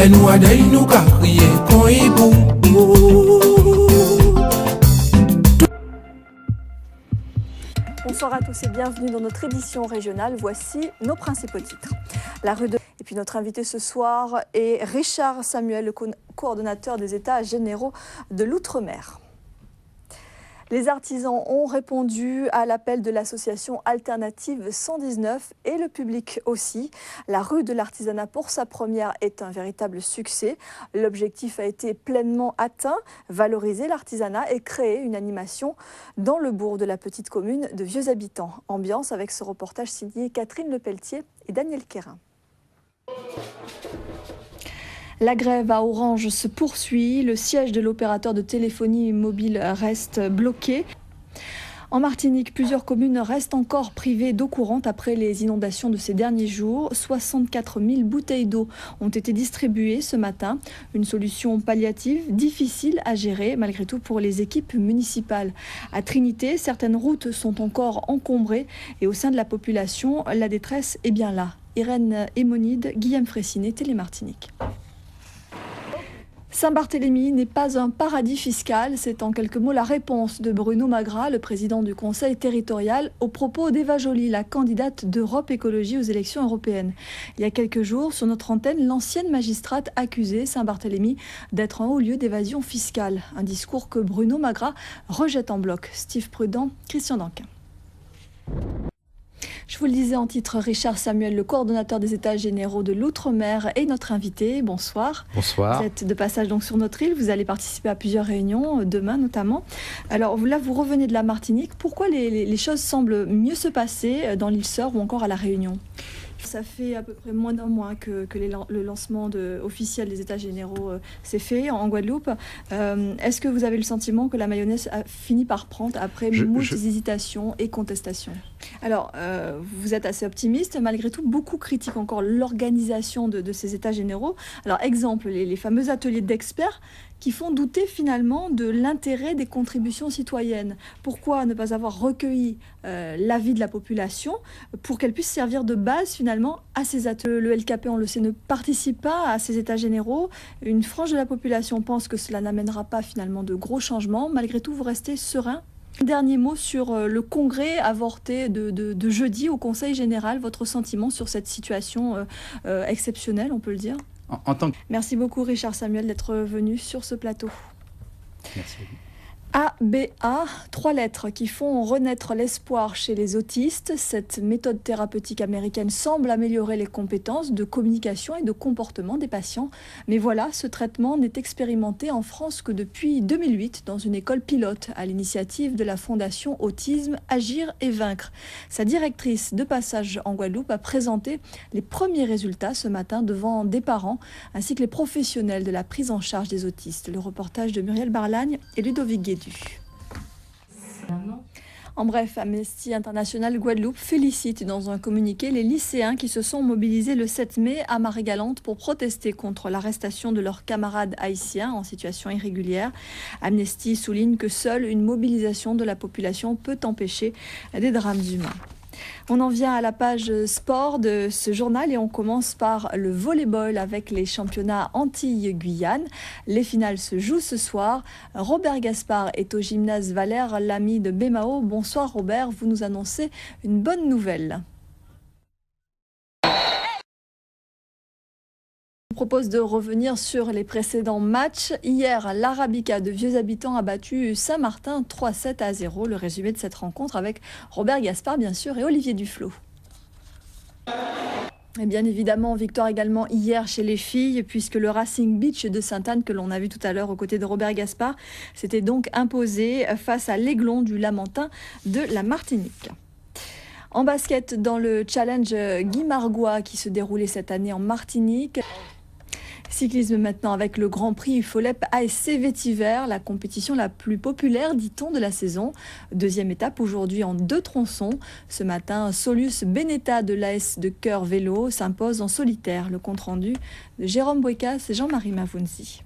Bonsoir à tous et bienvenue dans notre édition régionale. Voici nos principaux titres. Et puis notre invité ce soir est Richard Samuel, le coordonnateur des États généraux de l'Outre-mer. Les artisans ont répondu à l'appel de l'association Alternative 119 et le public aussi. La rue de l'artisanat pour sa première est un véritable succès. L'objectif a été pleinement atteint, valoriser l'artisanat et créer une animation dans le bourg de la petite commune de Vieux Habitants. Ambiance avec ce reportage signé Catherine Lepelletier et Daniel Quérin. La grève à Orange se poursuit, le siège de l'opérateur de téléphonie mobile reste bloqué. En Martinique, plusieurs communes restent encore privées d'eau courante après les inondations de ces derniers jours. 64 000 bouteilles d'eau ont été distribuées ce matin. Une solution palliative difficile à gérer malgré tout pour les équipes municipales. À Trinité, certaines routes sont encore encombrées et au sein de la population, la détresse est bien là. Irène Hémonide, Guillaume Fraissinet, Télé-Martinique. Saint-Barthélemy n'est pas un paradis fiscal, c'est en quelques mots la réponse de Bruno Magras, le président du Conseil territorial, aux propos d'Eva Joly, la candidate d'Europe Écologie aux élections européennes. Il y a quelques jours, sur notre antenne, l'ancienne magistrate accusait Saint-Barthélemy d'être un haut lieu d'évasion fiscale. Un discours que Bruno Magras rejette en bloc. Steve Prudent, Christian Danquin. Je vous le disais en titre, Richard Samuel, le coordonnateur des États généraux de l'Outre-mer, est notre invité. Bonsoir. Bonsoir. Vous êtes de passage donc sur notre île. Vous allez participer à plusieurs réunions, demain notamment. Alors là, vous revenez de la Martinique. Pourquoi les choses semblent mieux se passer dans l'île Sœur ou encore à La Réunion ? Ça fait à peu près moins d'un mois que le lancement officiel des États généraux s'est fait en Guadeloupe. Est-ce que vous avez le sentiment que la mayonnaise a fini par prendre après moult hésitations et contestations ? Alors, vous êtes assez optimiste. Malgré tout, beaucoup critiquent encore l'organisation de ces États généraux. Alors, exemple, les fameux ateliers d'experts qui font douter finalement de l'intérêt des contributions citoyennes. Pourquoi ne pas avoir recueilli l'avis de la population pour qu'elle puisse servir de base finalement à ces ateliers ? Le LKP, on le sait, ne participe pas à ces États généraux. Une frange de la population pense que cela n'amènera pas finalement de gros changements. Malgré tout, vous restez serein. Dernier mot sur le congrès avorté de jeudi au Conseil général. Votre sentiment sur cette situation exceptionnelle, on peut le dire ? Merci beaucoup Richard Samuel d'être venu sur ce plateau. Merci. ABA, 3 lettres qui font renaître l'espoir chez les autistes. Cette méthode thérapeutique américaine semble améliorer les compétences de communication et de comportement des patients. Mais voilà, ce traitement n'est expérimenté en France que depuis 2008 dans une école pilote à l'initiative de la Fondation Autisme Agir et Vaincre. Sa directrice de passage en Guadeloupe a présenté les premiers résultats ce matin devant des parents ainsi que les professionnels de la prise en charge des autistes. Le reportage de Muriel Barlagne et Ludovic Guédu. En bref, Amnesty International Guadeloupe félicite dans un communiqué les lycéens qui se sont mobilisés le 7 mai à Marie-Galante pour protester contre l'arrestation de leurs camarades haïtiens en situation irrégulière. Amnesty souligne que seule une mobilisation de la population peut empêcher des drames humains. On en vient à la page sport de ce journal et on commence par le volleyball avec les championnats Antilles-Guyane. Les finales se jouent ce soir. Robert Gaspard est au gymnase Valère Lamy de Bémao. Bonsoir Robert, vous nous annoncez une bonne nouvelle. Je vous propose de revenir sur les précédents matchs. Hier, l'Arabica de Vieux Habitants a battu Saint-Martin 3-7-0. Le résumé de cette rencontre avec Robert Gaspard, bien sûr, et Olivier Duflot. Et bien évidemment, victoire également hier chez les filles, puisque le Racing Beach de Sainte-Anne, que l'on a vu tout à l'heure aux côtés de Robert Gaspard, s'était donc imposé face à l'Aiglon du Lamentin de la Martinique. En basket, dans le challenge Guy Margois qui se déroulait cette année en Martinique. Cyclisme maintenant avec le Grand Prix Folep ASC Vétiver, la compétition la plus populaire, dit-on, de la saison. Deuxième étape aujourd'hui en 2 tronçons. Ce matin, Solus Benetta de l'AS de Cœur Vélo s'impose en solitaire. Le compte-rendu de Jérôme Boicas et Jean-Marie Mavounzi.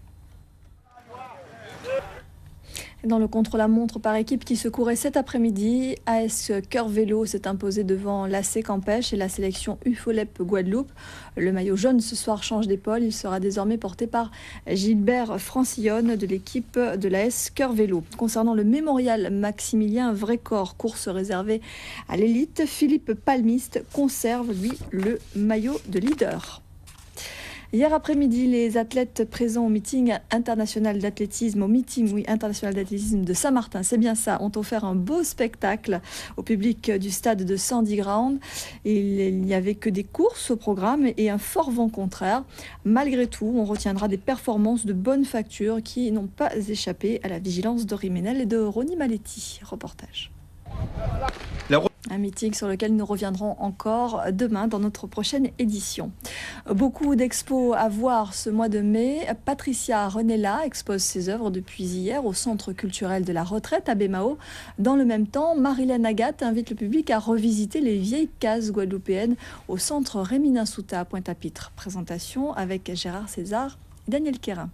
Dans le contre-la-montre par équipe qui se courait cet après-midi, AS Cœur Vélo s'est imposé devant l'AC Campèche et la sélection UFOLEP Guadeloupe. Le maillot jaune ce soir change d'épaule. Il sera désormais porté par Gilbert Francillonne de l'équipe de l'AS Cœur Vélo. Concernant le mémorial Maximilien Vrécor, course réservée à l'élite, Philippe Palmiste conserve, lui, le maillot de leader. Hier après-midi, les athlètes présents au meeting international d'athlétisme, de Saint-Martin, c'est bien ça, ont offert un beau spectacle au public du stade de Sandy Ground. Il n'y avait que des courses au programme et un fort vent contraire. Malgré tout, on retiendra des performances de bonne facture qui n'ont pas échappé à la vigilance d'Henri Ménel et de Ronnie Maletti. Reportage. Un meeting sur lequel nous reviendrons encore demain dans notre prochaine édition. Beaucoup d'expos à voir ce mois de mai. Patricia Renella expose ses œuvres depuis hier au Centre culturel de la retraite à Bémao. Dans le même temps, Marilène Agathe invite le public à revisiter les vieilles cases guadeloupéennes au Centre Rémy Nansouta à Pointe-à-Pitre. Présentation avec Gérard César et Daniel Quérin.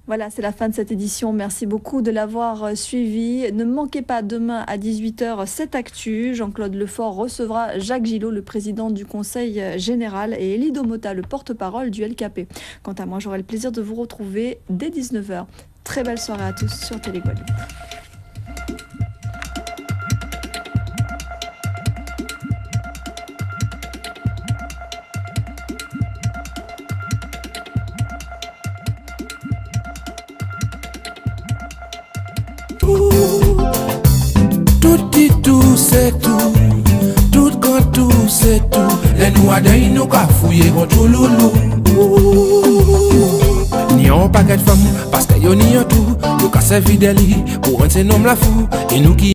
Voilà, c'est la fin de cette édition. Merci beaucoup de l'avoir suivi. Ne manquez pas demain à 18h cette actu. Jean-Claude Lefort recevra Jacques Gillot, le président du Conseil général, et Elie Domota, le porte-parole du LKP. Quant à moi, j'aurai le plaisir de vous retrouver dès 19h. Très belle soirée à tous sur Télé Guadeloupe. Tout c'est tout, tout quand tout c'est tout. Les noirs d'un nous qu'a fouillé contre tout loulou. Ni un paquet de femmes parce que y'en y a tout. Nous qu'a servi d'elle pour rendre ces noms la fou et nous qui